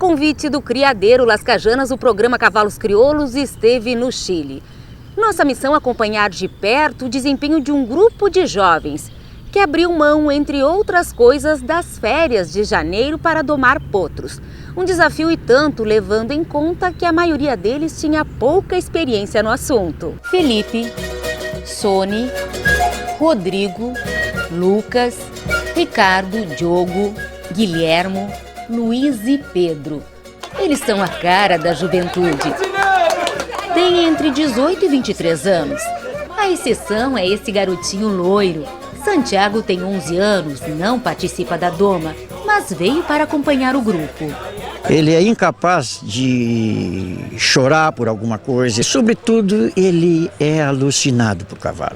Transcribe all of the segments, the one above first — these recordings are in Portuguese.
convite do criadeiro Las Cajanas, o programa Cavalos Crioulos esteve no Chile. Nossa missão é acompanhar de perto o desempenho de um grupo de jovens que abriu mão, entre outras coisas, das férias de janeiro para domar potros. Um desafio e tanto, levando em conta que a maioria deles tinha pouca experiência no assunto. Felipe, Sony, Rodrigo, Lucas, Ricardo, Diogo, Guilhermo, Luiz e Pedro. Eles são a cara da juventude. Tem entre 18 e 23 anos. A exceção é esse garotinho loiro. Santiago tem 11 anos, não participa da doma, mas veio para acompanhar o grupo. Ele é incapaz de chorar por alguma coisa. Sobretudo, ele é alucinado por cavalo.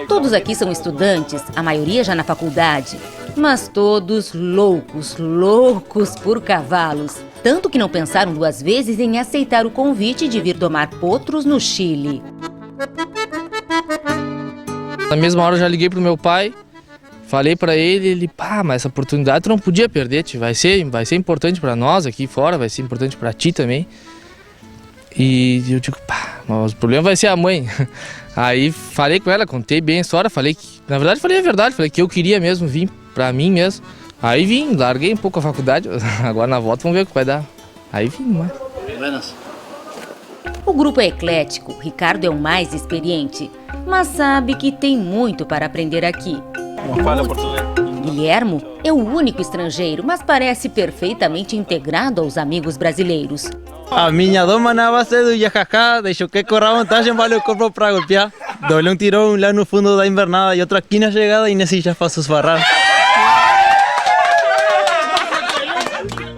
Todos aqui são estudantes, a maioria já na faculdade, mas todos loucos por cavalos. Tanto que não pensaram duas vezes em aceitar o convite de vir domar potros no Chile. Na mesma hora eu já liguei pro meu pai, falei pra ele, mas essa oportunidade tu não podia perder, vai ser importante pra nós aqui fora, vai ser importante pra ti também. E eu digo, mas o problema vai ser a mãe. Aí falei com ela, contei bem a história, falei a verdade, falei que eu queria mesmo vir pra mim mesmo. Aí vim, larguei um pouco a faculdade, agora na volta vamos ver o que vai dar. Aí vim, mas... O grupo é eclético, Ricardo é o mais experiente, mas sabe que tem muito para aprender aqui. Guilhermo é o único estrangeiro, mas parece perfeitamente integrado aos amigos brasileiros. A minha doma na base do Yajacá, deixou que corra a vantagem, vale o corpo para golpear. Doble tirão lá no fundo da invernada e outro aqui na chegada e nesse já faço os barrar.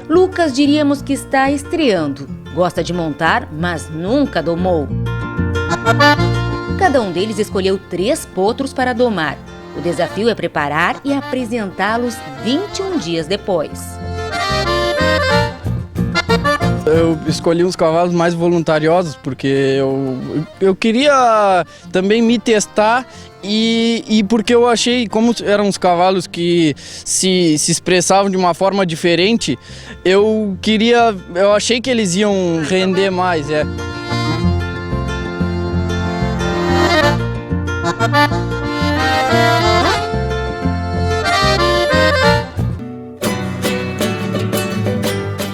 Lucas diríamos que está estreando. Gosta de montar, mas nunca domou. Cada um deles escolheu 3 potros para domar. O desafio é preparar e apresentá-los 21 dias depois. Eu escolhi uns cavalos mais voluntariosos porque eu queria também me testar e porque eu achei, como eram uns cavalos que se expressavam de uma forma diferente, eu achei que eles iam render mais.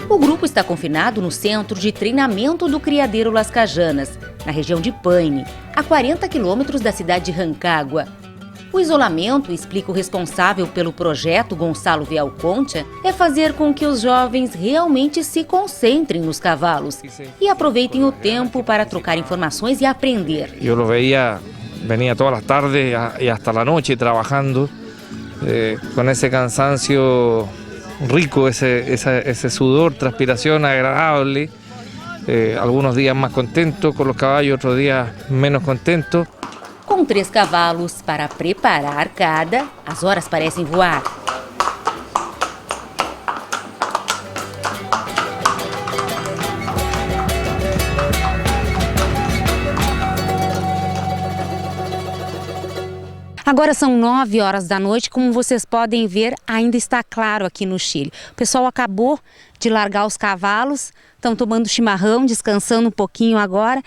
O grupo está confinado no centro de treinamento do criadeiro Las Cajanas, na região de Paine, a 40 quilômetros da cidade de Rancagua. O isolamento, explica o responsável pelo projeto, Gonçalo Vialconcha, é fazer com que os jovens realmente se concentrem nos cavalos e aproveitem o tempo para trocar informações e aprender. Eu lo veía, venía todas as tardes e hasta la noche trabajando, com esse cansancio rico, ese sudor, transpiración agradable, algunos días más contentos con los caballos, otros días menos contentos. Com 3 cavalos para preparar cada, as horas parecem voar. Agora são 9 horas da noite, como vocês podem ver, ainda está claro aqui no Chile. O pessoal acabou de largar os cavalos, estão tomando chimarrão, descansando um pouquinho agora.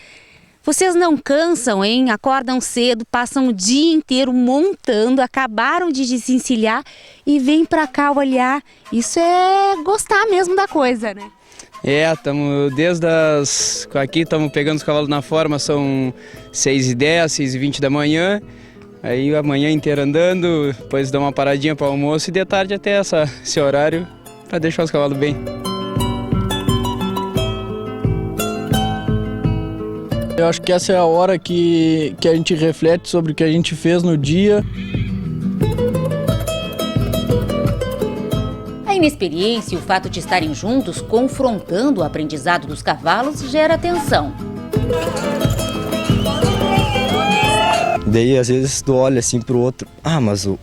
Vocês não cansam, hein? Acordam cedo, passam o dia inteiro montando, acabaram de desencilhar e vêm para cá olhar. Isso é gostar mesmo da coisa, né? Estamos aqui estamos pegando os cavalos na forma, são 6h10, 6h20 da manhã. Aí amanhã inteira andando, depois dá uma paradinha para o almoço e de tarde até esse horário para deixar os cavalos bem. Eu acho que essa é a hora que a gente reflete sobre o que a gente fez no dia. A inexperiência e o fato de estarem juntos, confrontando o aprendizado dos cavalos, gera tensão. Daí às vezes tu olha assim pro outro, mas o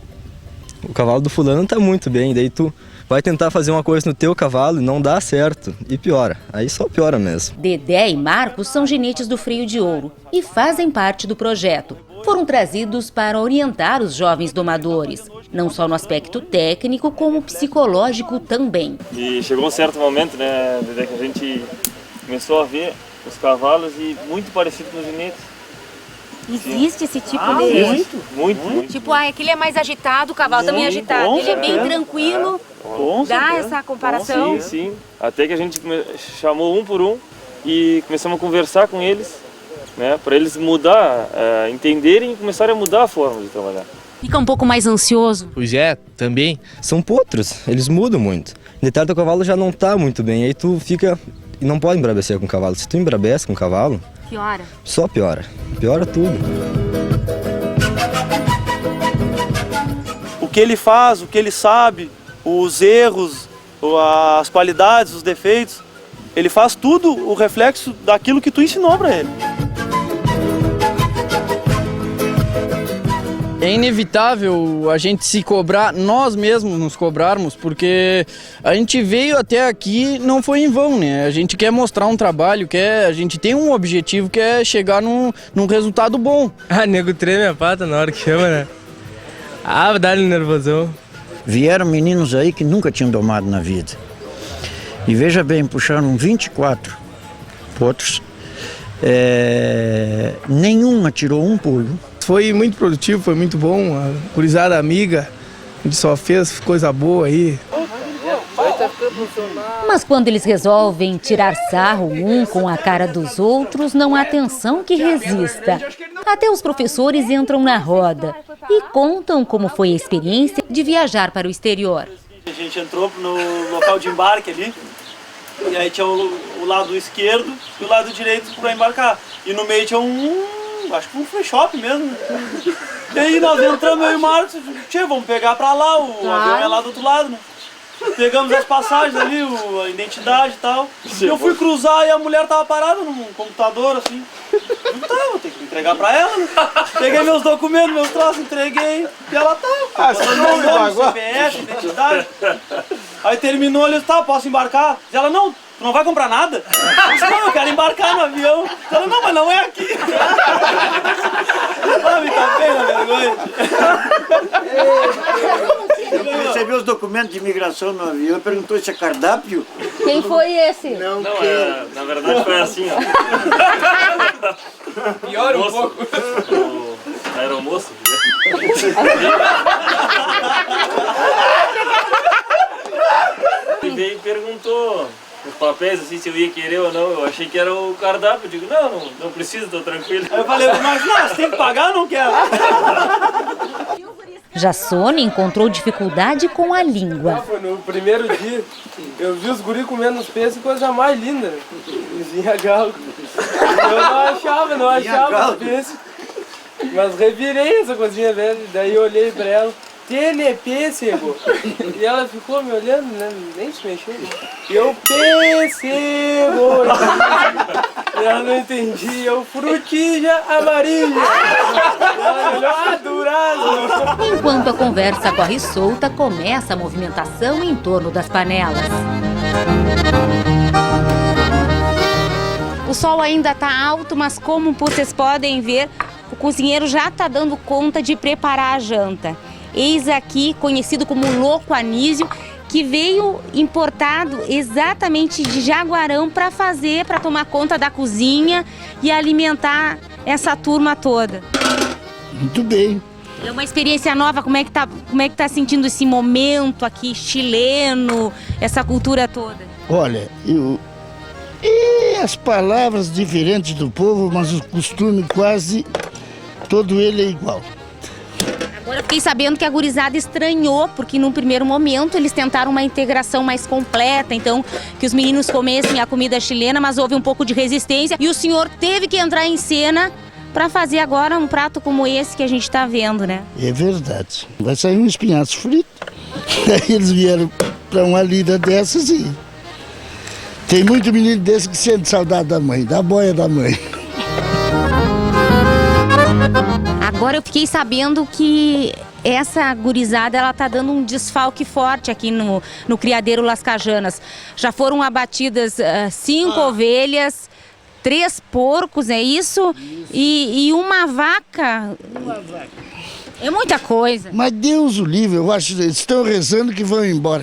cavalo do fulano tá muito bem, daí tu vai tentar fazer uma coisa no teu cavalo e não dá certo, e piora, aí só piora mesmo. Dedé e Marcos são ginetes do freio de ouro e fazem parte do projeto. foram trazidos para orientar os jovens domadores, não só no aspecto técnico, como psicológico também. E chegou um certo momento, né, Dedé, que a gente começou a ver os cavalos e muito parecido com os jinetes. Existe esse tipo de... Muito. Tipo, aquele é mais agitado, o cavalo também é agitado. Ele é bem tranquilo, dá essa comparação. Sim. Até que a gente chamou um por um e começamos a conversar com eles, né, para eles mudar, entenderem e começarem a mudar a forma de trabalhar. Fica um pouco mais ansioso. Pois é, também. São potros, eles mudam muito. De tarde o cavalo já não tá muito bem, aí tu fica... E não pode embrabecer com o cavalo. Se tu embrabece com o cavalo, Piora. só piora. Piora tudo. O que ele faz, o que ele sabe, os erros, as qualidades, os defeitos, ele faz tudo o reflexo daquilo que tu ensinou para ele. É inevitável a gente se cobrar, nós mesmos nos cobrarmos, porque a gente veio até aqui, não foi em vão, né? A gente quer mostrar um trabalho, a gente tem um objetivo que é chegar num resultado bom. Nego treme a pata na hora que chama, né? Dá-lhe nervosão. Vieram meninos aí que nunca tinham domado na vida. E veja bem, puxaram 24 potros, nenhuma tirou um pulo. Foi muito produtivo, foi muito bom, a gurizada amiga, a gente só fez coisa boa aí. Mas quando eles resolvem tirar sarro um com a cara dos outros, não há tensão que resista. Até os professores entram na roda e contam como foi a experiência de viajar para o exterior. A gente entrou no local de embarque ali, e aí tinha o lado esquerdo e o lado direito para embarcar. E no meio tinha acho que um free shop mesmo. E aí nós entramos, eu e o Marcos, vamos pegar pra lá, o avião é lá do outro lado, né? Pegamos as passagens ali, a identidade e tal. E eu fui cruzar e a mulher tava parada num computador, assim. Vou ter que entregar pra ela, né? Peguei meus documentos, meus troços, entreguei. E ela tá. Nome, CPF, identidade. Aí terminou, ele disse, posso embarcar? E ela, não. Tu não vai comprar nada? Eu disse, não, eu quero embarcar no avião. Ela, não, mas não é aqui. Me tá bem na vergonha. Eu recebi os documentos de imigração no avião e perguntou se é cardápio. Quem foi esse? Não, na verdade foi assim, ó. Pior um pouco. O aeromoço. Ele veio e perguntou os papéis, assim, se eu ia querer ou não. Eu achei que era o cardápio. Eu digo, não precisa, tô tranquilo. Aí eu falei, mas você tem que pagar ou não quero? Já Sônia encontrou dificuldade com a língua. Foi no primeiro dia, eu vi os guris comendo os peixes, coisa mais linda, né? Vinha galo. Eu não achava os peixes. Mas revirei essa coisinha velha, daí eu olhei pra ela. Tiene pêssego. E ela ficou me olhando, né? Nem se mexeu. E eu, pêssego. E ela não entendia. Eu, frutilha amarilla. E ela olhou, durazno. Enquanto a conversa corre solta, começa a movimentação em torno das panelas. O sol ainda está alto, mas como vocês podem ver, o cozinheiro já está dando conta de preparar a janta. Eis aqui, conhecido como louco anísio, que veio importado exatamente de Jaguarão para tomar conta da cozinha e alimentar essa turma toda. Muito bem. É uma experiência nova, como é que tá sentindo esse momento aqui chileno, essa cultura toda? Olha, as palavras diferentes do povo, mas o costume quase todo ele é igual. Agora eu fiquei sabendo que a gurizada estranhou, porque num primeiro momento eles tentaram uma integração mais completa, então que os meninos comessem a comida chilena, mas houve um pouco de resistência e o senhor teve que entrar em cena para fazer agora um prato como esse que a gente está vendo, né? É verdade. Vai sair um espinhaço frito. Aí eles vieram para uma lida dessas e tem muito menino desse que sente saudade da mãe, da boia da mãe. Agora eu fiquei sabendo que essa gurizada ela tá dando um desfalque forte aqui no criadeiro Las Cajanas. Já foram abatidas 5 ovelhas, 3 porcos, é isso? E uma vaca. É muita coisa. Mas Deus o livre, eu acho que eles estão rezando que vão embora.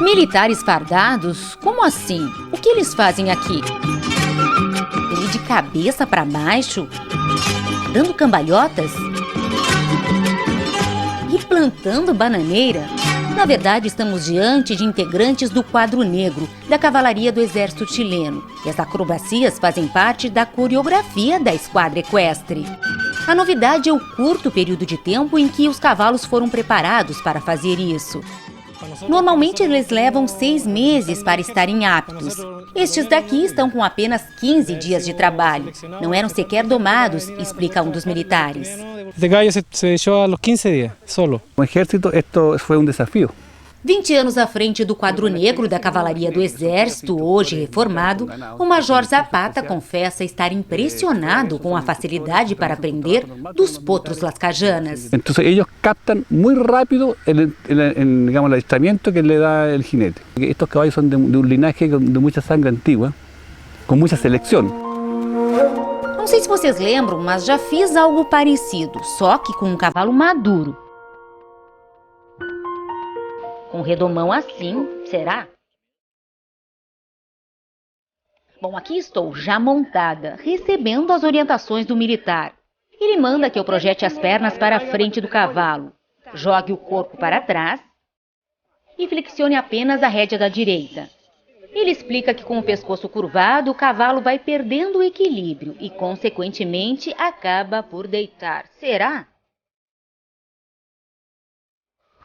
Militares fardados? Como assim? O que eles fazem aqui? Ele de cabeça para baixo? Dando cambalhotas? E plantando bananeira? Na verdade, estamos diante de integrantes do quadro negro, da cavalaria do exército chileno. E as acrobacias fazem parte da coreografia da esquadra equestre. A novidade é o curto período de tempo em que os cavalos foram preparados para fazer isso. Normalmente eles levam 6 meses para estarem aptos. Estes daqui estão com apenas 15 dias de trabalho. Não eram sequer domados, explica um dos militares. De gallo se deixou aos 15 dias, solo. O exército, esto foi um desafio. 20 anos à frente do quadro negro da cavalaria do exército, hoje reformado, o Major Zapata confessa estar impressionado com a facilidade para aprender dos potros lascajanas. Então, eles captam muito rápido digamos, o adiestramiento que le dá o jinete. Estes caballos são de linaje de muita sangue antiga, com muita seleção. Não sei se vocês lembram, mas já fiz algo parecido, só que com um cavalo maduro. Com um redomão assim, será? Bom, aqui estou, já montada, recebendo as orientações do militar. Ele manda que eu projete as pernas para a frente do cavalo, jogue o corpo para trás e flexione apenas a rédea da direita. Ele explica que com o pescoço curvado, o cavalo vai perdendo o equilíbrio e, consequentemente, acaba por deitar. Será?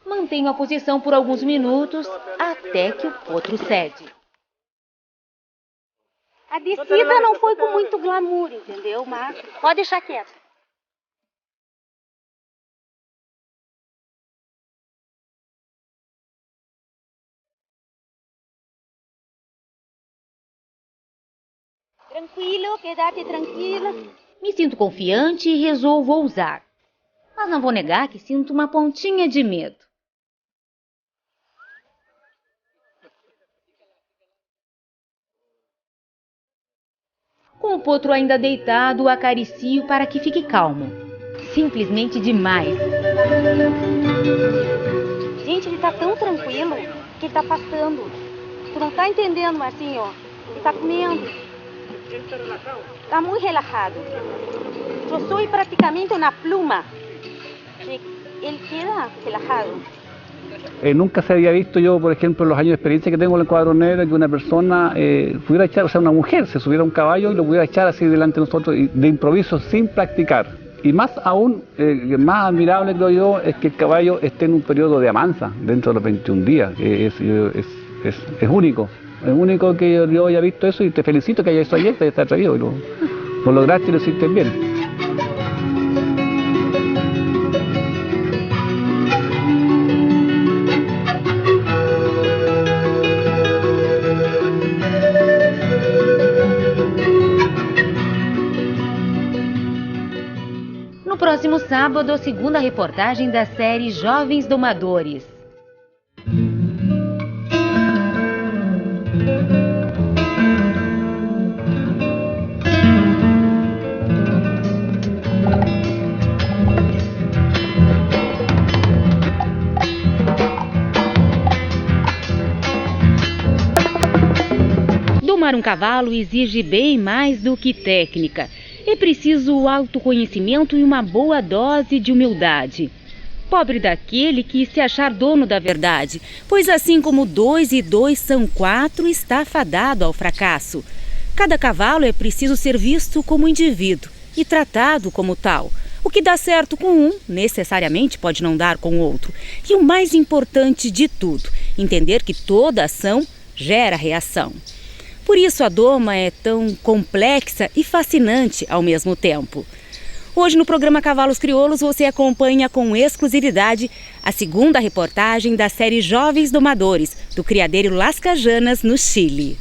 Mantenho a posição por alguns minutos até que o potro cede. A descida não foi com muito glamour, entendeu? Mas pode deixar quieto. Tranquilo, quédate tranquila. Me sinto confiante e resolvo ousar. Mas não vou negar que sinto uma pontinha de medo. Com o potro ainda deitado, acaricio para que fique calmo. Simplesmente demais. Gente, ele tá tão tranquilo que ele tá passando. Tu não tá entendendo, Marcinho? Ele tá comendo. Tá muito relajado. Eu sou praticamente uma pluma. Ele queda relajado. Nunca se había visto yo, por ejemplo, en los años de experiencia que tengo en el cuadro negro, que una persona pudiera echar, o sea, una mujer se subiera a un caballo y lo pudiera echar así delante de nosotros de improviso sin practicar. Y más aún, más admirable creo yo, es que el caballo esté en un periodo de amansa dentro de los 21 días. Es único. Es único que yo haya visto eso y te felicito que hayas hecho ayer, que hayas atrevido y lo lograste y lo hiciste bien. No próximo sábado, a segunda reportagem da série Jovens Domadores. Domar um cavalo exige bem mais do que técnica. É preciso autoconhecimento e uma boa dose de humildade. Pobre daquele que se achar dono da verdade, pois assim como 2 e 2 são 4, está fadado ao fracasso. Cada cavalo é preciso ser visto como indivíduo e tratado como tal. O que dá certo com um, necessariamente pode não dar com o outro. E o mais importante de tudo, entender que toda ação gera reação. Por isso a doma é tão complexa e fascinante ao mesmo tempo. Hoje no programa Cavalos Crioulos você acompanha com exclusividade a segunda reportagem da série Jovens Domadores, do criadeiro Las Cajanas, no Chile.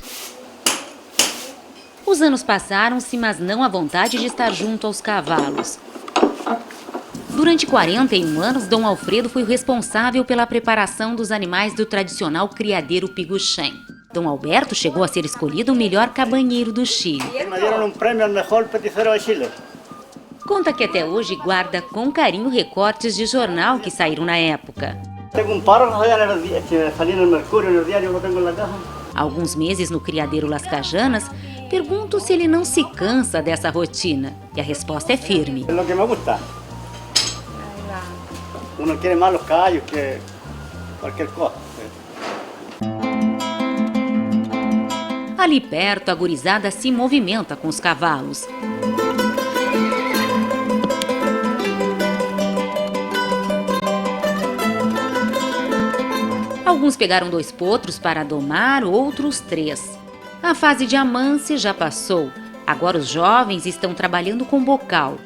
Os anos passaram-se, mas não a vontade de estar junto aos cavalos. Durante 41 anos, Dom Alfredo foi o responsável pela preparação dos animais do tradicional criadeiro Piguxém. Dom Alberto chegou a ser escolhido o melhor cabanheiro do Chile. Me deram um prêmio ao melhor peticero de Chile. Conta que até hoje guarda com carinho recortes de jornal que saíram na época. Tenho um párrafo que saliu no Mercúrio, no diário, eu tenho na casa. Há alguns meses no criadeiro Las Cajanas, pergunto se ele não se cansa dessa rotina. E a resposta é firme. É o que me gusta. Uno quer mais os callos que qualquer coisa. Ali perto, a gurizada se movimenta com os cavalos. Alguns pegaram 2 potros para domar, outros 3. A fase de amance já passou. Agora os jovens estão trabalhando com bocal.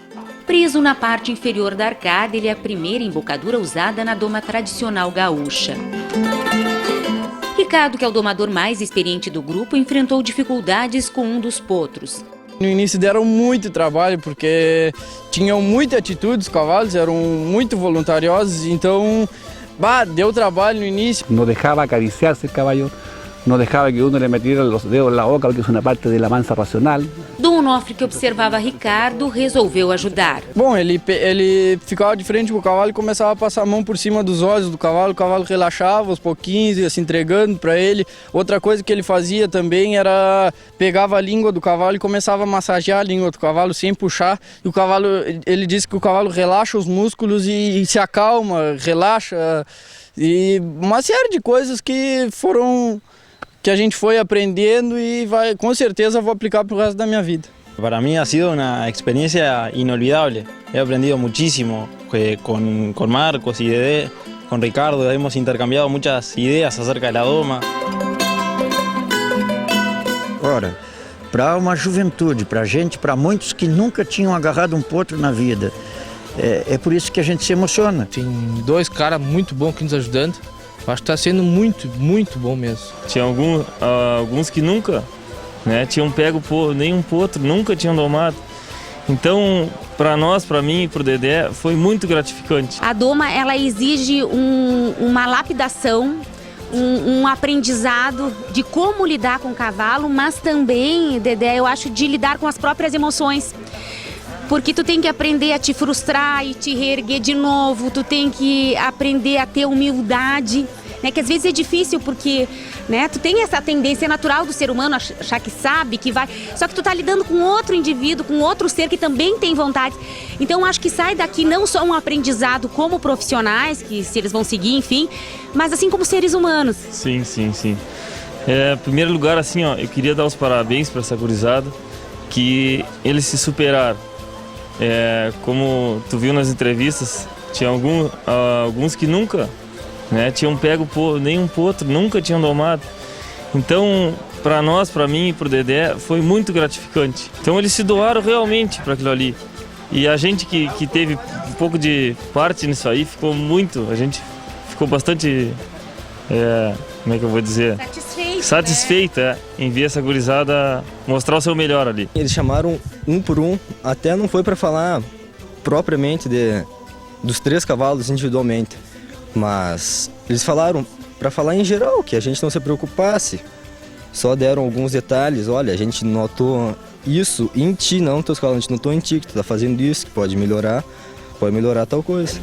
Preso na parte inferior da arcada, ele é a primeira embocadura usada na doma tradicional gaúcha. Ricardo, que é o domador mais experiente do grupo, enfrentou dificuldades com um dos potros. No início deram muito trabalho, porque tinham muita atitude, os cavalos eram muito voluntariosos, então deu trabalho no início. No dejaba acariciarse el caballo, no dejaba que uno le metiera los dedos en la boca, porque es una parte de la mansa racional. Dom Onofre, que observava Ricardo, resolveu ajudar. Bom, ele ficava de frente pro cavalo e começava a passar a mão por cima dos olhos do cavalo, o cavalo relaxava aos pouquinhos, ia se entregando para ele. Outra coisa que ele fazia também era pegava a língua do cavalo e começava a massagear a língua do cavalo sem puxar. E o cavalo, ele disse que o cavalo relaxa os músculos e se acalma, relaxa. E uma série de coisas que a gente foi aprendendo e com certeza vou aplicar para o resto da minha vida. Para mí ha sido una experiencia inolvidable. He aprendido muchísimo con Marcos y Dedé, con Ricardo. Hemos intercambiado muchas ideas acerca de la doma. Ora, para uma juventude, para gente, para muitos que nunca tinham agarrado um potro na vida, é por isso que a gente se emociona. Tem 2 caras muito bons aqui nos ajudando. Acho que está sendo muito, muito bom mesmo. Tinha alguns que nunca, né, tinham pego nenhum potro, nunca tinham domado. Então, para nós, para mim e para o Dedé, foi muito gratificante. A doma, ela exige uma lapidação, um aprendizado de como lidar com o cavalo, mas também, Dedé, eu acho, de lidar com as próprias emoções. Porque tu tem que aprender a te frustrar e te reerguer de novo, tu tem que aprender a ter humildade, né? Que às vezes é difícil porque, né, tu tem essa tendência natural do ser humano achar que sabe, que vai... Só que tu tá lidando com outro indivíduo, com outro ser que também tem vontade. Então acho que sai daqui não só um aprendizado como profissionais, que se eles vão seguir, enfim, mas assim como seres humanos. Sim, sim, sim. Em primeiro lugar, assim, ó, eu queria dar os parabéns para essa gurizada, que eles se superaram. Como tu viu nas entrevistas, tinha alguns que nunca, né, tinham pego nenhum potro, nunca tinham domado. Então, para nós, para mim e para o Dedé, foi muito gratificante. Então eles se doaram realmente para aquilo ali. E a gente que teve um pouco de parte nisso aí, a gente ficou bastante, como é que eu vou dizer? Satisfeita em ver essa gurizada mostrar o seu melhor ali. Eles chamaram um por um, até não foi para falar propriamente dos 3 cavalos individualmente, mas eles falaram para falar em geral, que a gente não se preocupasse. Só deram alguns detalhes, olha, a gente notou isso em ti, não teus cavalos, a gente notou em ti que tu tá fazendo isso, que pode melhorar tal coisa.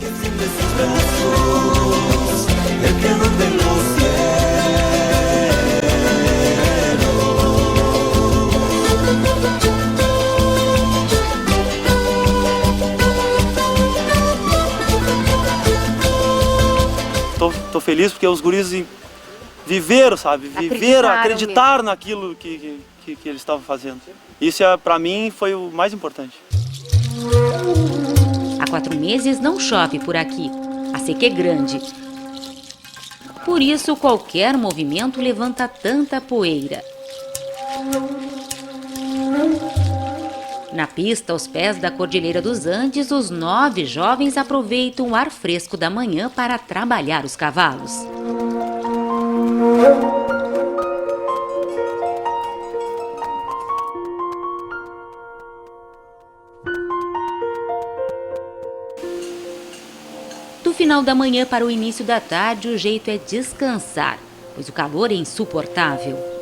Tô feliz porque os guris viveram, sabe? Acreditaram naquilo que eles estavam fazendo. Isso, para mim, foi o mais importante. Há 4 meses não chove por aqui. A seca é grande. Por isso, qualquer movimento levanta tanta poeira. Na pista, aos pés da Cordilheira dos Andes, os 9 jovens aproveitam o ar fresco da manhã para trabalhar os cavalos. Do final da manhã para o início da tarde, o jeito é descansar, pois o calor é insuportável.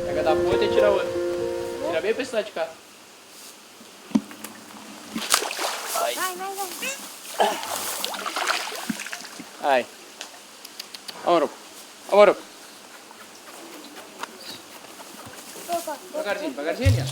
Pega da ponta e tira a outra. Tira bem pra esse lado de cá. Ai. Ai. Amor. Amor. Devagarzinho, devagarzinho.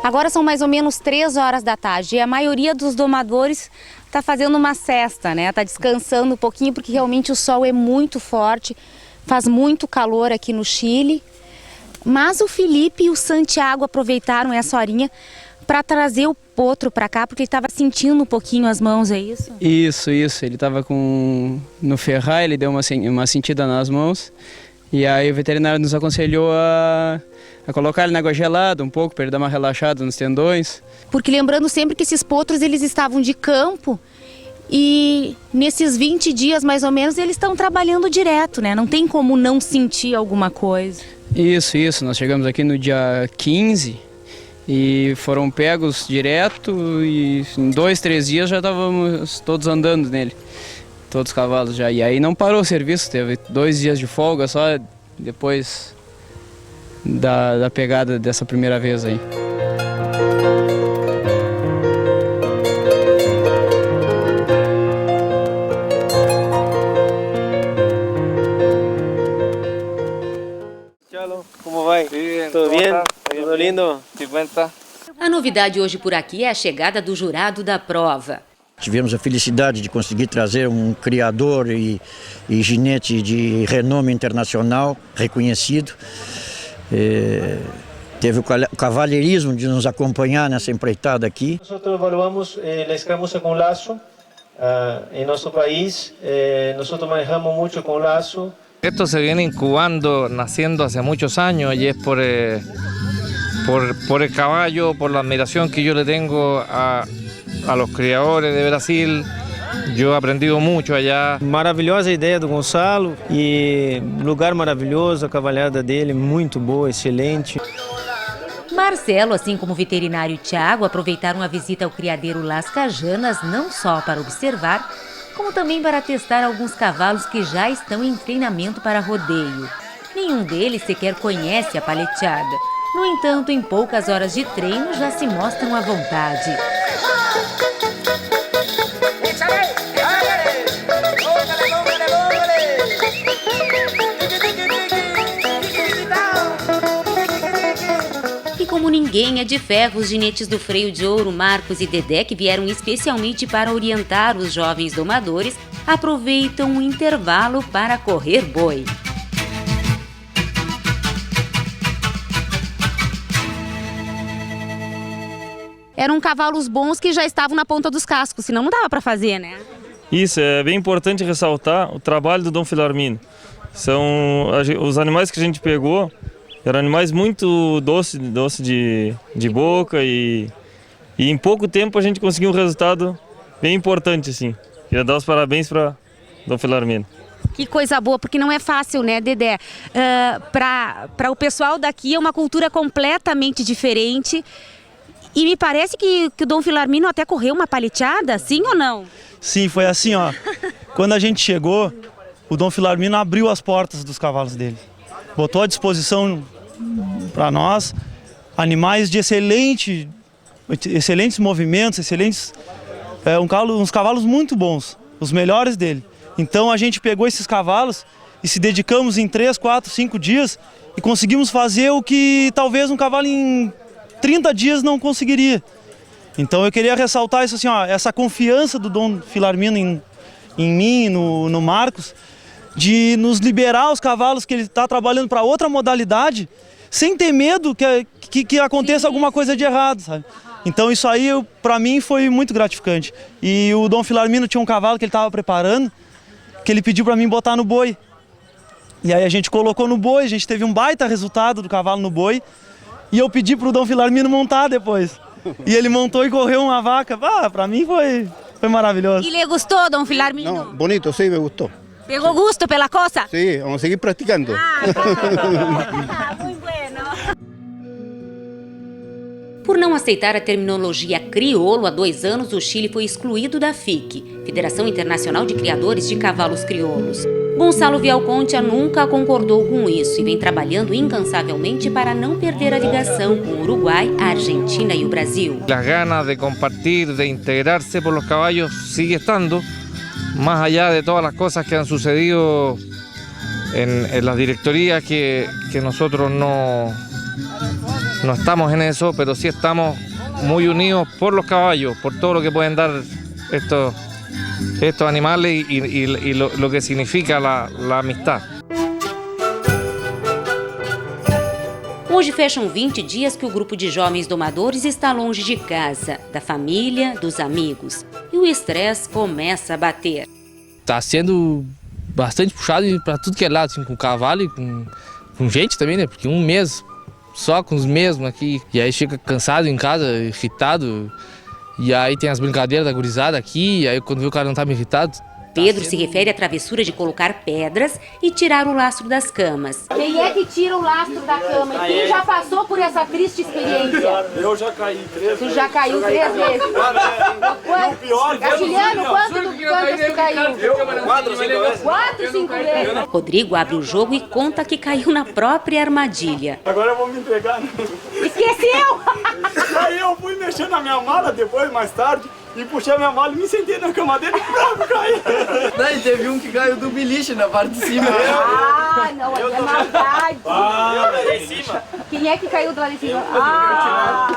Agora são mais ou menos 3 horas da tarde e a maioria dos domadores está fazendo uma siesta, né? Está descansando um pouquinho porque realmente o sol é muito forte, faz muito calor aqui no Chile. Mas o Felipe e o Santiago aproveitaram essa horinha para trazer o potro para cá porque ele estava sentindo um pouquinho as mãos, é isso? Isso. Ele estava no ferrar, ele deu uma sentida nas mãos. E aí o veterinário nos aconselhou a colocar ele na água gelada um pouco, para ele dar uma relaxada nos tendões. Porque lembrando sempre que esses potros eles estavam de campo e nesses 20 dias mais ou menos eles estão trabalhando direto, né? Não tem como não sentir alguma coisa. Isso. Nós chegamos aqui no dia 15 e foram pegos direto e em 2, 3 dias já estávamos todos andando nele. Todos os cavalos já. E aí não parou o serviço, teve 2 dias de folga só depois da pegada dessa primeira vez aí. Como vai? Tudo bem? Tudo lindo? A novidade hoje por aqui é a chegada do jurado da prova. Tivemos a felicidade de conseguir trazer um criador e ginete de renome internacional, reconhecido. Teve o cavalheirismo de nos acompanhar nessa empreitada aqui. Nós evaluamos a escaramuça com laço. Em nosso país, nós manejamos muito com laço. Esto se viene incubando, naciendo hace muchos años y es por el caballo, por la admiración que yo le tengo a los criadores de Brasil. Eu he aprendido muito allá. Maravilhosa ideia do Gonçalo e lugar maravilhoso, a cavalhada dele muito boa, excelente. Marcelo, assim como o veterinário Thiago, aproveitaram a visita ao criadeiro Las Cajanas não só para observar, como também para testar alguns cavalos que já estão em treinamento para rodeio. Nenhum deles sequer conhece a paleteada. No entanto, em poucas horas de treino já se mostram à vontade. E como ninguém é de ferro, os ginetes do freio de ouro, Marcos e Dedé, que vieram especialmente para orientar os jovens domadores, aproveitam o intervalo para correr boi. Eram cavalos bons que já estavam na ponta dos cascos, senão não dava para fazer, né? Isso, é bem importante ressaltar o trabalho do Dom Filarmino. São os animais que a gente pegou, eram animais muito doce de boca e em pouco tempo a gente conseguiu um resultado bem importante, assim. Queria dar os parabéns para Dom Filarmino. Que coisa boa, porque não é fácil, né, Dedé? Para o pessoal daqui é uma cultura completamente diferente. E me parece que o Dom Filarmino até correu uma paleteada, sim ou não? Sim, foi assim, ó. Quando a gente chegou, o Dom Filarmino abriu as portas dos cavalos dele. Botou à disposição para nós animais de excelentes movimentos, excelentes uns cavalos muito bons, os melhores dele. Então a gente pegou esses cavalos e se dedicamos em 3, 4, 5 dias e conseguimos fazer o que talvez um cavalo em 30 dias não conseguiria. Então eu queria ressaltar isso assim, ó, essa confiança do Dom Filarmino em mim, no Marcos, de nos liberar os cavalos que ele está trabalhando para outra modalidade, sem ter medo que aconteça alguma coisa de errado, sabe? Então isso aí, para mim, foi muito gratificante. E o Dom Filarmino tinha um cavalo que ele estava preparando, que ele pediu para mim botar no boi. E aí a gente colocou no boi, a gente teve um baita resultado do cavalo no boi, e eu pedi para o Dom Filarmino montar depois. E ele montou e correu uma vaca. Para mim foi maravilhoso. ¿Y le gustó, Don Filarmino? No, bonito, sí, me gustó. ¿Pegó gusto pela cosa? Sí, vamos a seguir practicando. Muy bueno. Por não aceitar a terminologia crioulo, há 2 anos o Chile foi excluído da FIC, Federação Internacional de Criadores de Cavalos Crioulos. Gonçalo Vialconte nunca concordou com isso e vem trabalhando incansavelmente para não perder a ligação com o Uruguai, a Argentina e o Brasil. Las ganas de compartir, de integrarse por los caballos sigue estando, más allá de todas las cosas que han sucedido en las directorías que nosotros no estamos en eso, pero sí estamos muy unidos por los caballos, por todo lo que pueden dar estos animales y lo que significa la amistad. Hoje fecham 20 dias que o grupo de jovens domadores está longe de casa, da família, dos amigos. E o estresse começa a bater. Tá sendo bastante puxado para tudo que é lado, assim, com cavalo e com gente também, né? Porque um mês só com os mesmos aqui, e aí chega cansado em casa, irritado, e aí tem as brincadeiras da gurizada aqui, e aí quando vê o cara não tá meio irritado. Pedro se refere à travessura de colocar pedras e tirar o lastro das camas. Quem é que tira o lastro da cama? E quem já passou por essa triste experiência? Eu já caí 3 vezes. Tu já caiu 3 vezes? Castilhano, quantas tu caiu? 4, 5 vezes. 4, 5 vezes. Rodrigo abre o jogo e conta que caiu na própria armadilha. Agora eu vou me entregar. Esqueceu! Aí eu fui mexer na minha mala depois, mais tarde, e puxei a minha mala e me sentei na cama dele e caí. Daí teve um que caiu do beliche na parte de cima. Ah, não, é maldade. Lá em cima. Quem é que caiu do lado de cima?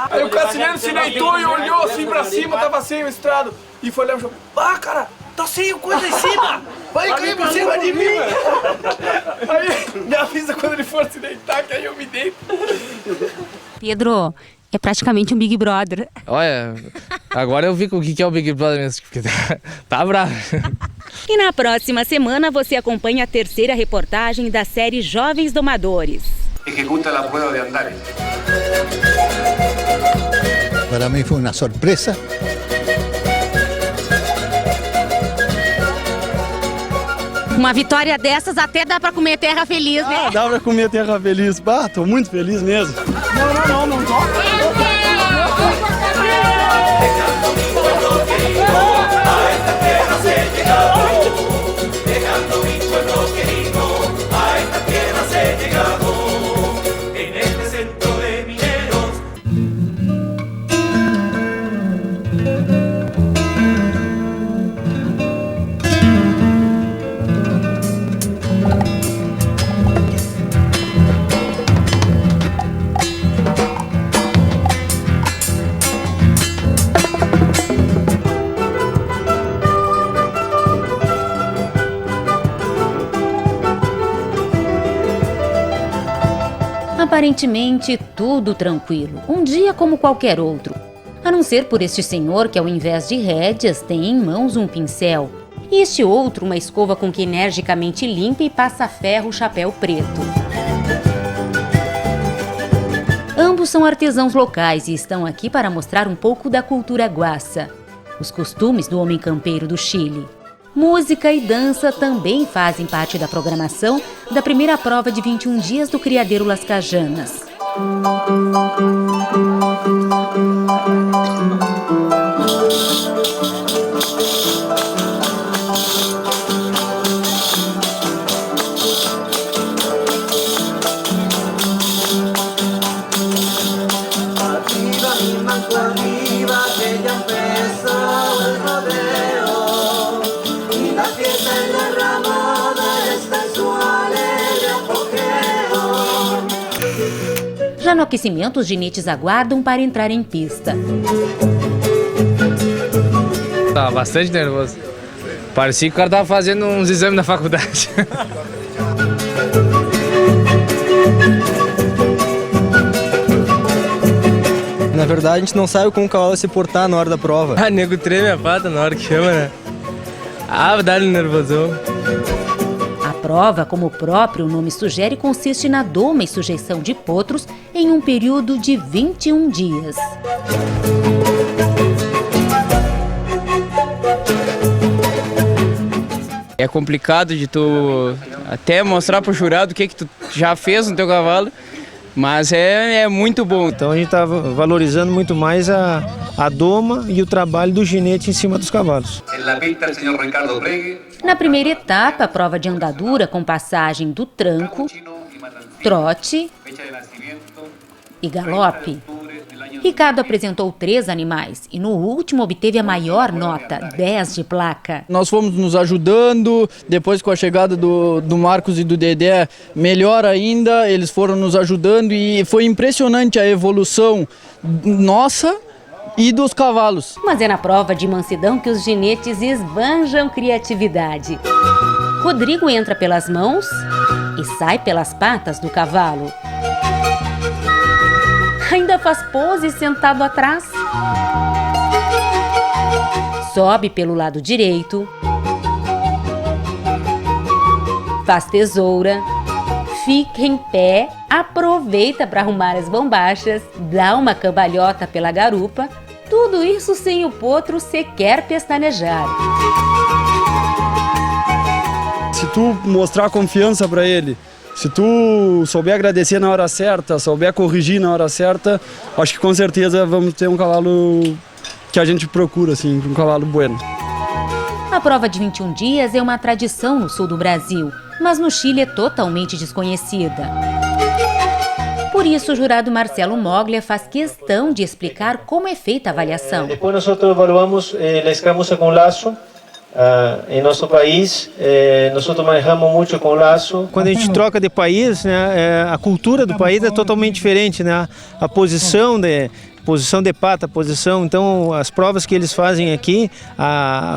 Aí o Castilhano se deitou e olhou assim pra cima, tava sem o estrado. E foi olhar e falou, cara, tá sem coisa em cima. Vai cair por cima de mim. Aí me avisa quando ele for se deitar, que aí eu me deito. Pedro, é praticamente um Big Brother. Olha, agora eu vi o que é o Big Brother mesmo, porque tá bravo. E na próxima semana você acompanha a 3ª reportagem da série Jovens Domadores. Ejecuta la prueba de andares. Para mí fue una sorpresa. Uma vitória dessas até dá pra comer terra feliz, né? Dá pra comer terra feliz. Tô muito feliz mesmo. Não toca. Aparentemente tudo tranquilo, um dia como qualquer outro. A não ser por este senhor que ao invés de rédeas tem em mãos um pincel. E este outro uma escova com que energicamente limpa e passa ferro o chapéu preto. Ambos são artesãos locais e estão aqui para mostrar um pouco da cultura guaça, os costumes do homem campeiro do Chile. Música e dança também fazem parte da programação da primeira prova de 21 dias do Criadeiro Las Cajanas. Arriba, mi manco arriba, que ya empezó el rodeo. Já no aquecimento, os ginetes aguardam para entrar em pista. Tava bastante nervoso. Parecia que o cara tava fazendo uns exames na faculdade. Na verdade, a gente não sabe como o cavalo vai se portar na hora da prova. Ah, nego treme a pata na hora que chama, né? Ah, dá-lhe nervosão. A prova, como o próprio nome sugere, consiste na doma e sujeição de potros em um período de 21 dias. É complicado de tu até mostrar pro jurado o que tu já fez no teu cavalo, mas é muito bom. Então a gente está valorizando muito mais a doma e o trabalho do ginete em cima dos cavalos. Na primeira etapa, a prova de andadura com passagem do tranco, trote e galope. Ricardo apresentou 3 animais e no último obteve a maior nota, 10 de placa. Nós fomos nos ajudando, depois com a chegada do Marcos e do Dedé, melhor ainda, eles foram nos ajudando e foi impressionante a evolução nossa e dos cavalos. Mas é na prova de mansidão que os ginetes esbanjam criatividade. Rodrigo entra pelas mãos e sai pelas patas do cavalo. Ainda faz pose sentado atrás. Sobe pelo lado direito. Faz tesoura. Fica em pé. Aproveita para arrumar as bombachas. Dá uma cambalhota pela garupa. Tudo isso sem o potro sequer pestanejar. Se tu mostrar confiança para ele, se tu souber agradecer na hora certa, souber corrigir na hora certa, acho que com certeza vamos ter um cavalo que a gente procura, assim, um cavalo bueno. A prova de 21 dias é uma tradição no sul do Brasil, mas no Chile é totalmente desconhecida. Por isso, o jurado Marcelo Moglia faz questão de explicar como é feita a avaliação. Depois nós avaliamos a escaramuça com laço. Em nosso país, nós manejamos muito com laço. Quando a gente troca de país, né, a cultura do país é totalmente diferente, né? A posição de pata, então as provas que eles fazem aqui,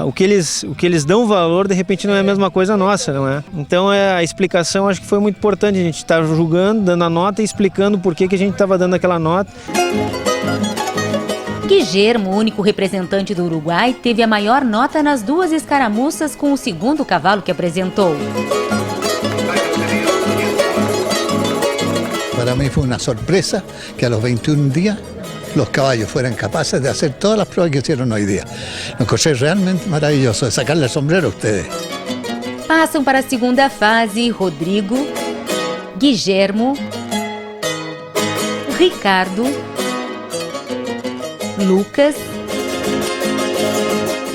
o que eles dão valor, de repente não é a mesma coisa nossa, não é? Então a explicação acho que foi muito importante, a gente estar julgando, dando a nota e explicando por que a gente estava dando aquela nota. Guillermo, único representante do Uruguai, teve a maior nota nas 2 escaramuças com o segundo cavalo que apresentou. Para mí fue una sorpresa que a los 21 días los caballos fueran capaces de hacer todas las pruebas que hicieron hoy día. Lo encontré realmente maravilloso, de sacarle el sombrero a ustedes. Passam para a segunda fase Rodrigo, Guillermo, Ricardo, Lucas,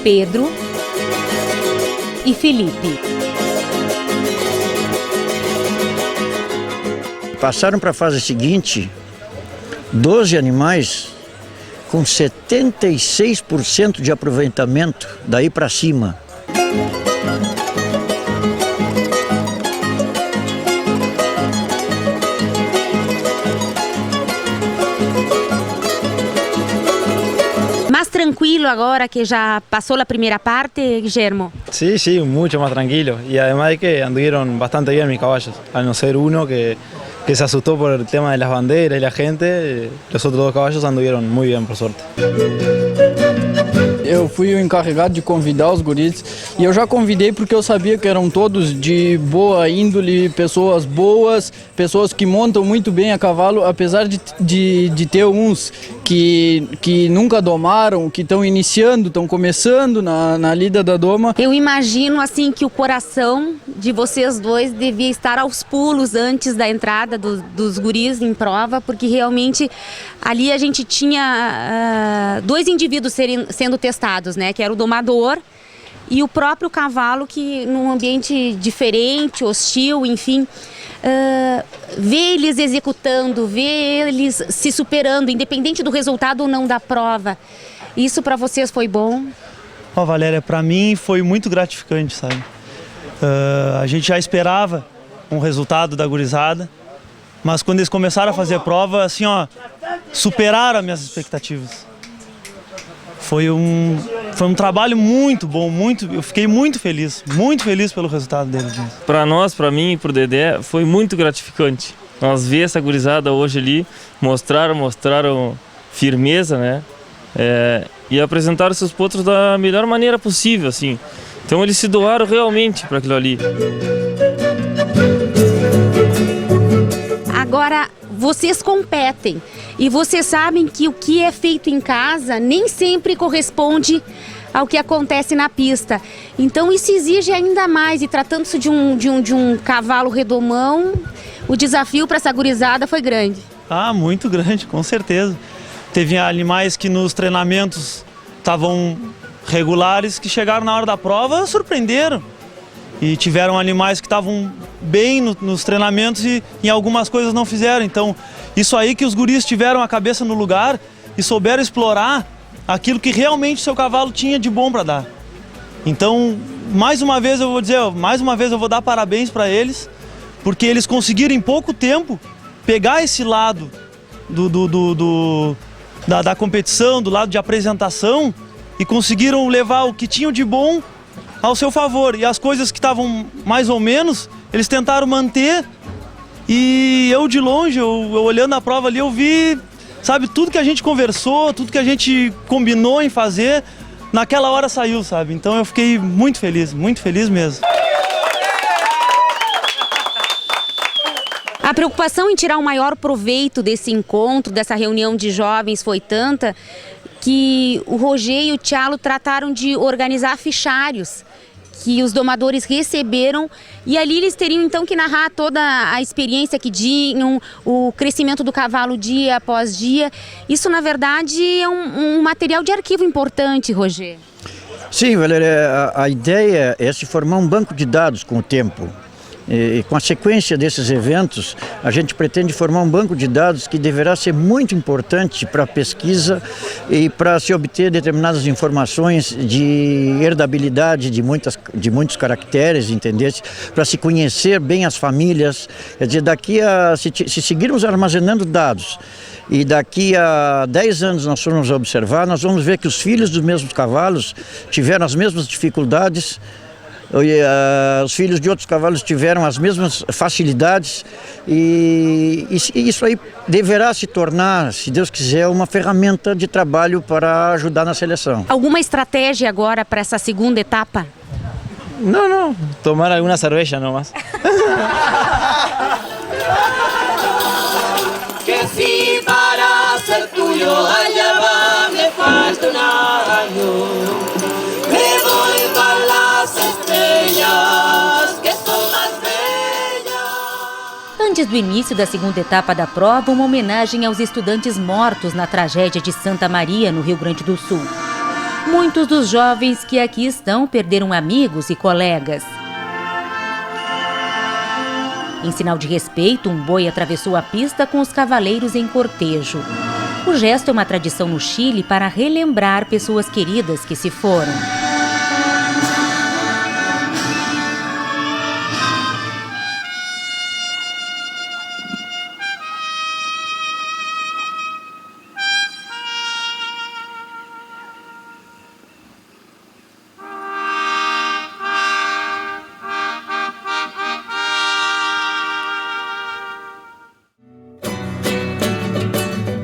Pedro e Felipe. Passaram para a fase seguinte 12 animais com 76% de aproveitamento daí para cima. Mais tranquilo agora que já passou a primeira parte, Guillermo? Sí, sí, mucho más tranquilo. Y además de que anduvieron bastante bien mis caballos. Al no ser uno que se asustó por el tema de las banderas y la gente, los otros 2 caballos anduvieron muy bien, por suerte. Eu fui o encarregado de convidar os guris e eu já convidei porque eu sabia que eram todos de boa índole, pessoas boas, pessoas que montam muito bem a cavalo, apesar de ter uns que nunca domaram, que estão iniciando, estão começando na lida da doma. Eu imagino assim que o coração de vocês dois devia estar aos pulos antes da entrada dos guris em prova, porque realmente ali a gente tinha 2 indivíduos sendo testados, né? Que era o domador e o próprio cavalo, que num ambiente diferente, hostil, enfim, ver eles executando, ver eles se superando, independente do resultado ou não da prova. Isso para vocês foi bom? Valéria, para mim foi muito gratificante, sabe? A gente já esperava um resultado da gurizada, Mas quando eles começaram a fazer prova, assim, ó, superaram as minhas expectativas. Foi um trabalho muito bom, eu fiquei muito feliz pelo resultado deles. Para nós, para mim e para o Dedé, foi muito gratificante. Nós ver essa gurizada hoje ali, mostraram firmeza, né? E apresentaram seus potros da melhor maneira possível, assim. Então eles se doaram realmente para aquilo ali. Agora, vocês competem e vocês sabem que o que é feito em casa nem sempre corresponde ao que acontece na pista. Então isso exige ainda mais, e tratando-se de um cavalo redomão, o desafio para essa gurizada foi grande. Ah, muito grande, com certeza. Teve animais que nos treinamentos estavam regulares, que chegaram na hora da prova, surpreenderam. E tiveram animais que estavam bem nos treinamentos e em algumas coisas não fizeram. Então, isso aí que os guris tiveram a cabeça no lugar e souberam explorar aquilo que realmente seu cavalo tinha de bom para dar. Então, mais uma vez eu vou dar parabéns para eles, porque eles conseguiram em pouco tempo pegar esse lado da competição, do lado de apresentação, e conseguiram levar o que tinham de bom ao seu favor. E as coisas que estavam mais ou menos, eles tentaram manter. E eu de longe, eu olhando a prova ali, eu vi, sabe, tudo que a gente conversou, tudo que a gente combinou em fazer, naquela hora saiu, sabe? Então eu fiquei muito feliz mesmo. A preocupação em tirar o maior proveito desse encontro, dessa reunião de jovens, foi tanta que o Roger e o Tchalo trataram de organizar fichários que os domadores receberam, e ali eles teriam então que narrar toda a experiência que tinham, o crescimento do cavalo dia após dia. Isso, na verdade, é um material de arquivo importante, Roger. Sim, Valéria, a ideia é se formar um banco de dados com o tempo. E com a sequência desses eventos, a gente pretende formar um banco de dados que deverá ser muito importante para a pesquisa e para se obter determinadas informações de herdabilidade de muitos caracteres, entendeu? Para se conhecer bem as famílias. Quer dizer, se seguirmos armazenando dados e daqui a 10 anos nós formos observar, nós vamos ver que os filhos dos mesmos cavalos tiveram as mesmas dificuldades. Os filhos de outros cavalos tiveram as mesmas facilidades e isso aí deverá se tornar, se Deus quiser, uma ferramenta de trabalho para ajudar na seleção. Alguma estratégia agora para essa segunda etapa? Não. Tomar alguma cerveja nomás. Que si para ser tuyo allá va me falta un año. Me voy para las estrellas que son más bellas. Antes do início da segunda etapa da prova, uma homenagem aos estudantes mortos na tragédia de Santa Maria, no Rio Grande do Sul. Muitos dos jovens que aqui estão perderam amigos e colegas. Em sinal de respeito, um boi atravessou a pista com os cavaleiros em cortejo. O gesto é uma tradição no Chile para relembrar pessoas queridas que se foram.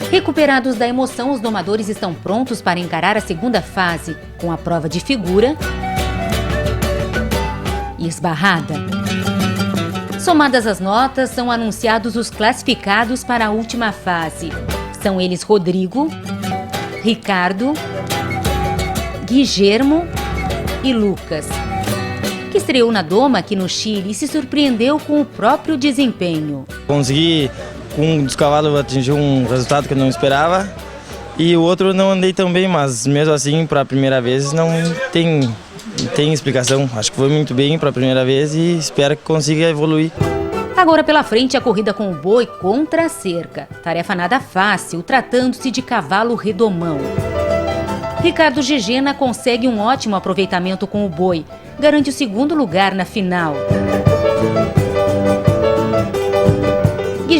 Recuperados da emoção, os domadores estão prontos para encarar a segunda fase, com a prova de figura e esbarrada. Somadas as notas, são anunciados os classificados para a última fase. São eles Rodrigo, Ricardo, Guilhermo e Lucas, que estreou na doma aqui no Chile e se surpreendeu com o próprio desempenho. Consegui, com um dos cavalos, atingir um resultado que eu não esperava, e o outro não andei tão bem, mas mesmo assim, para a primeira vez, não tem explicação. Acho que foi muito bem para a primeira vez e espero que consiga evoluir. Agora pela frente a corrida com o boi contra a cerca. Tarefa nada fácil, tratando-se de cavalo redomão. Ricardo Gegena consegue um ótimo aproveitamento com o boi. Garante o segundo lugar na final.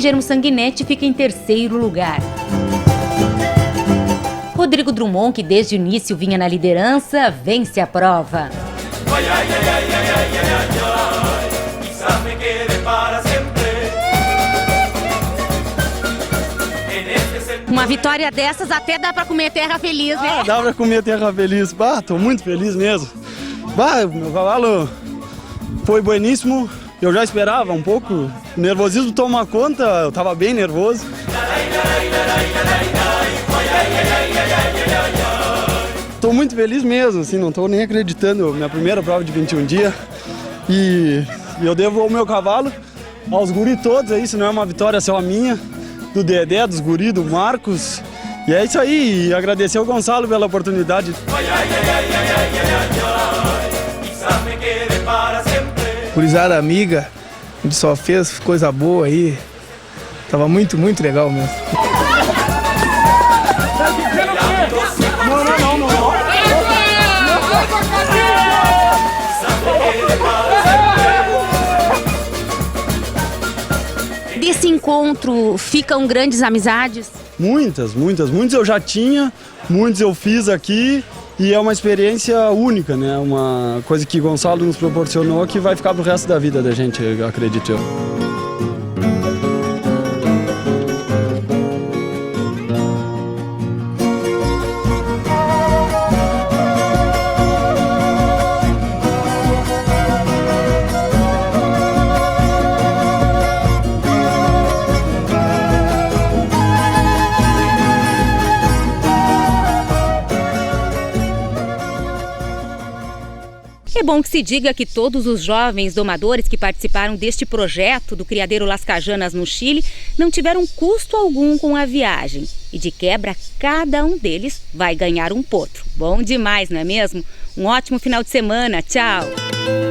Guilherme Sanguinetti fica em terceiro lugar. Rodrigo Drummond, que desde o início vinha na liderança, vence a prova. Uma vitória dessas até dá pra comer terra feliz, né? Dá pra comer terra feliz. Tô muito feliz mesmo. Meu cavalo foi bueníssimo. Eu já esperava um pouco. O nervosismo toma conta, eu tava bem nervoso. Tô muito feliz mesmo, assim, não tô nem acreditando. Minha primeira prova de 21 dias. E eu devo o meu cavalo aos guri todos aí, se não é uma vitória só minha, do Dedé, dos guri, do Marcos. E é isso aí, e agradecer ao Gonçalo pela oportunidade. Gurizada amiga, a gente só fez coisa boa aí. Tava muito legal mesmo. Desse encontro ficam grandes amizades? Muitas eu já tinha, muitos eu fiz aqui e é uma experiência única, né? Uma coisa que Gonçalo nos proporcionou que vai ficar pro resto da vida da gente, acredito eu. É bom que se diga que todos os jovens domadores que participaram deste projeto do criadeiro Las Cajanas no Chile não tiveram custo algum com a viagem. E de quebra, cada um deles vai ganhar um potro. Bom demais, não é mesmo? Um ótimo final de semana. Tchau!